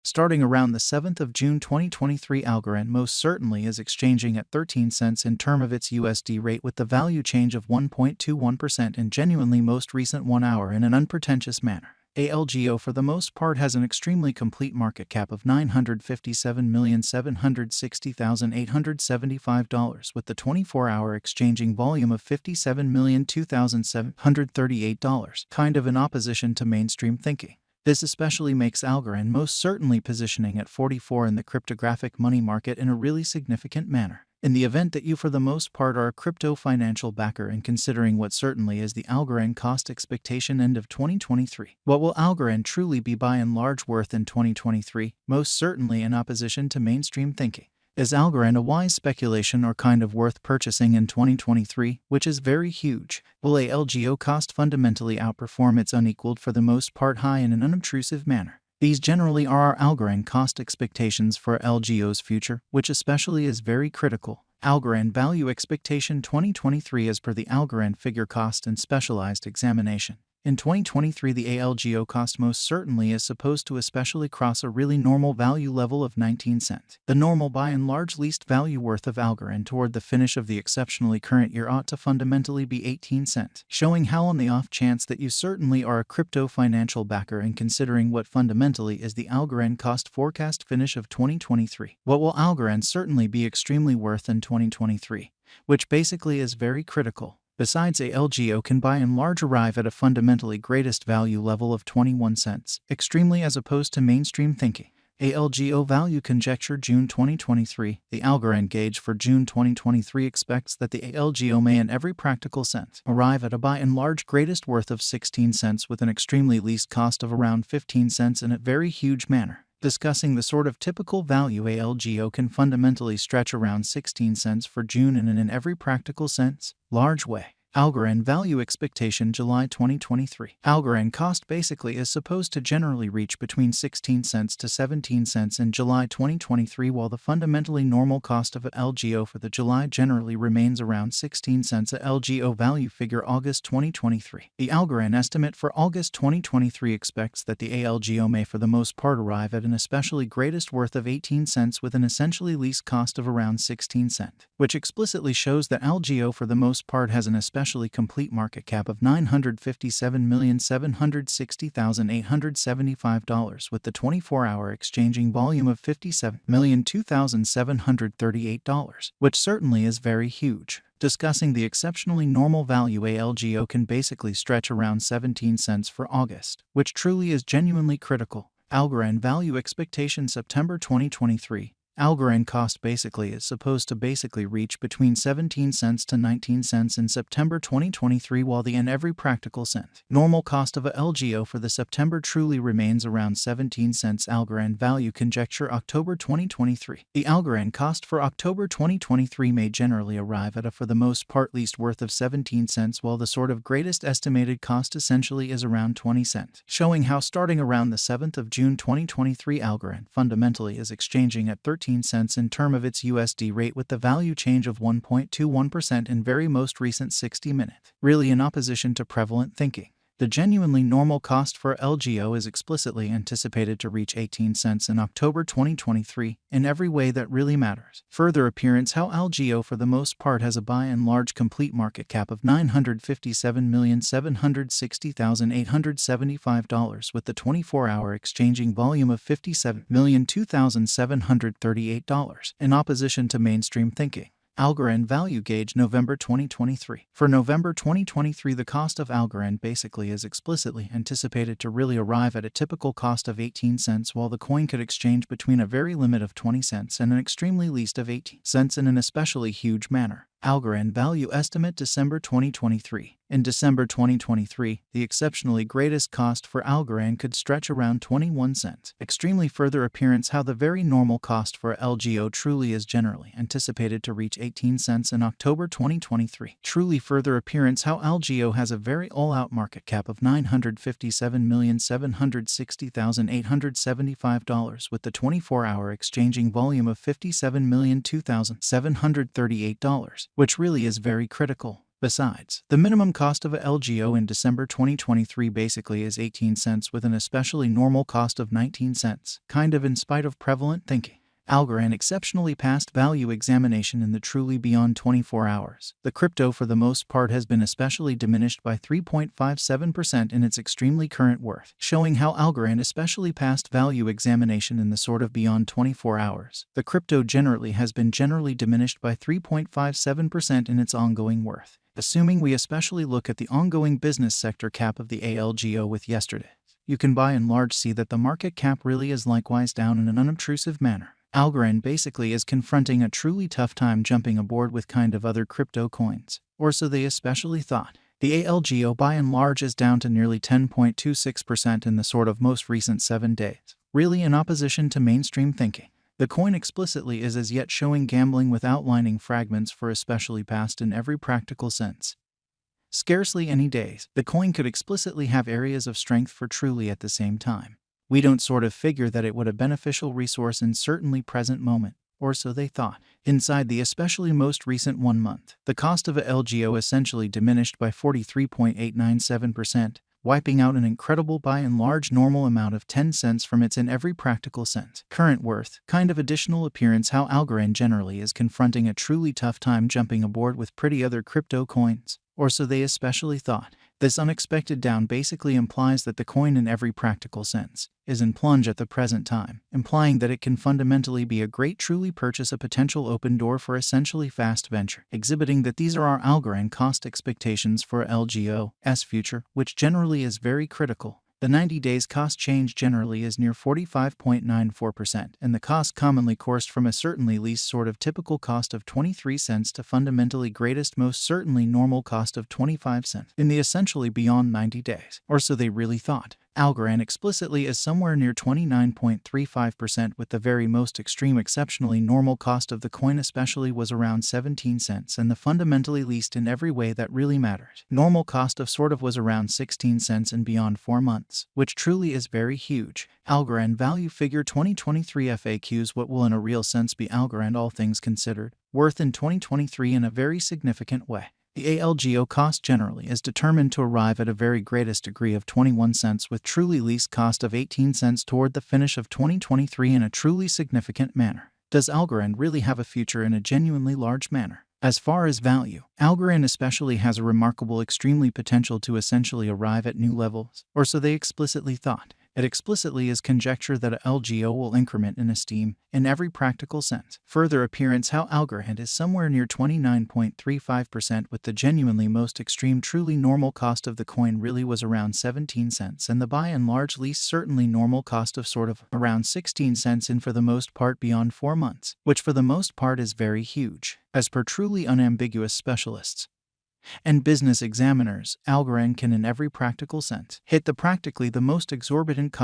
Starting around the 7th of June 2023, Algorand most certainly is exchanging at 13 cents in term of its USD rate with the value change of 1.21% in genuinely most recent 1 hour in an unpretentious manner. ALGO for the most part has an extremely complete market cap of $957,760,875 with the 24-hour exchanging volume of $57,002,738, kind of in opposition to mainstream thinking. This especially makes Algorand most certainly positioning at 44 in the cryptographic money market in a really significant manner. In the event that you for the most part are a crypto financial backer and considering what certainly is the Algorand cost expectation end of 2023, what will Algorand truly be by and large worth in 2023, most certainly in opposition to mainstream thinking? Is Algorand a wise speculation or kind of worth purchasing in 2023, which is very huge? Will ALGO cost fundamentally outperform its unequaled for the most part high in an unobtrusive manner? These generally are our Algorand cost expectations for LGO's future, which especially is very critical. Algorand value expectation 2023 as per the Algorand figure cost and specialized examination. In 2023, the ALGO cost most certainly is supposed to especially cross a really normal value level of 19 cents. The normal by and large least value worth of Algorand toward the finish of the exceptionally current year ought to fundamentally be 18 cents, showing how on the off chance that you certainly are a crypto financial backer and considering what fundamentally is the Algorand cost forecast finish of 2023. What will Algorand certainly be extremely worth in 2023, which basically is very critical. Besides, ALGO can by and large arrive at a fundamentally greatest value level of 21 cents, extremely as opposed to mainstream thinking. ALGO value conjecture June 2023. The Algorand gauge for June 2023 expects that the ALGO may in every practical sense arrive at a by and large greatest worth of 16 cents with an extremely least cost of around 15 cents in a very huge manner. Discussing the sort of typical value ALGO can fundamentally stretch around 16 cents for June and in every practical sense, large way. Algorand value expectation July 2023. Algorand cost basically is supposed to generally reach between 16 cents to 17 cents in July 2023 while the fundamentally normal cost of a LGO for the July generally remains around 16 cents a LGO value figure August 2023. The Algorand estimate for August 2023 expects that the ALGO may for the most part arrive at an especially greatest worth of 18 cents with an essentially least cost of around 16 cents, which explicitly shows that ALGO for the most part has an especially complete market cap of $957,760,875 with the 24-hour exchanging volume of $57,002,738, which certainly is very huge. Discussing the exceptionally normal value ALGO can basically stretch around 17 cents for August, which truly is genuinely critical. Algorand value expectation September 2023. Algorand cost basically is supposed to basically reach between 17 cents to 19 cents in September 2023 while the in every practical sense normal cost of a LGO for the September truly remains around 17 cents. Algorand value conjecture October 2023. The Algorand cost for October 2023 may generally arrive at a for the most part least worth of 17 cents while the sort of greatest estimated cost essentially is around 20 cents, showing how starting around the 7th of June 2023 Algorand fundamentally is exchanging at 13 cents in term of its USD rate with the value change of 1.21% in very most recent 60 minutes, really in opposition to prevalent thinking. The genuinely normal cost for LGO is explicitly anticipated to reach 18 cents in October 2023 in every way that really matters. Further appearance how LGO for the most part has a by and large complete market cap of $957,760,875 with the 24-hour exchanging volume of $57,002,738 in opposition to mainstream thinking. Algorand value gauge November 2023. For November 2023, the cost of Algorand basically is explicitly anticipated to really arrive at a typical cost of 18 cents while the coin could exchange between a very limit of 20 cents and an extremely least of 18 cents in an especially huge manner. Algorand value estimate December 2023. In December 2023, the exceptionally greatest cost for Algorand could stretch around 21 cents. Extremely further appearance how the very normal cost for LGO truly is generally anticipated to reach 18 cents in October 2023. Truly further appearance how LGO has a very all-out market cap of $957,760,875 with the 24-hour exchanging volume of $57,002,738, which really is very critical. Besides, the minimum cost of a LGO in December 2023 basically is 18 cents with an especially normal cost of 19 cents, kind of in spite of prevalent thinking. Algorand exceptionally passed value examination in the truly beyond 24 hours. The crypto for the most part has been especially diminished by 3.57% in its extremely current worth, showing how Algorand especially passed value examination in the sort of beyond 24 hours. The crypto generally has been generally diminished by 3.57% in its ongoing worth, assuming we especially look at the ongoing business sector cap of the ALGO with yesterday. You can by and large see that the market cap really is likewise down in an unobtrusive manner. Algorand basically is confronting a truly tough time jumping aboard with kind of other crypto coins, or so they especially thought. The ALGO by and large is down to nearly 10.26% in the sort of most recent 7 days, really in opposition to mainstream thinking. The coin explicitly is as yet showing gambling with outlining fragments for especially past in every practical sense. Scarcely any days, the coin could explicitly have areas of strength for truly at the same time. We don't sort of figure that it would a beneficial resource in certainly present moment, or so they thought. Inside the especially most recent 1 month, the cost of a LGO essentially diminished by 43.897%, wiping out an incredible by and large normal amount of 10 cents from its in every practical sense current worth, kind of additional appearance how Algorand generally is confronting a truly tough time jumping aboard with pretty other crypto coins, or so they especially thought. This unexpected down basically implies that the coin in every practical sense is in plunge at the present time, implying that it can fundamentally be a great truly purchase a potential open door for essentially fast venture, exhibiting that these are our Algorand cost expectations for LGO's future, which generally is very critical. The 90 days cost change generally is near 45.94%, and the cost commonly coursed from a certainly least sort of typical cost of 23 cents to fundamentally greatest most certainly normal cost of 25 cents in the essentially beyond 90 days, or so they really thought. Algorand explicitly is somewhere near 29.35% with the very most extreme exceptionally normal cost of the coin especially was around 17 cents and the fundamentally least in every way that really matters. Normal cost of sort of was around 16 cents and beyond 4 months, which truly is very huge. Algorand value figure 2023 FAQs what will in a real sense be Algorand all things considered, worth in 2023 in a very significant way. The ALGO cost generally is determined to arrive at a very greatest degree of 21 cents with truly least cost of 18 cents toward the finish of 2023 in a truly significant manner. Does Algorand really have a future in a genuinely large manner? As far as value, Algorand especially has a remarkable extremely potential to essentially arrive at new levels, or so they explicitly thought. It explicitly is conjecture that a LGO will increment in esteem in every practical sense. Further appearance how Algorand is somewhere near 29.35% with the genuinely most extreme truly normal cost of the coin really was around 17 cents and the by and large least certainly normal cost of sort of around 16 cents in for the most part beyond 4 months, which for the most part is very huge. As per truly unambiguous specialists and business examiners, Algorand can in every practical sense hit the practically the most exorbitant cost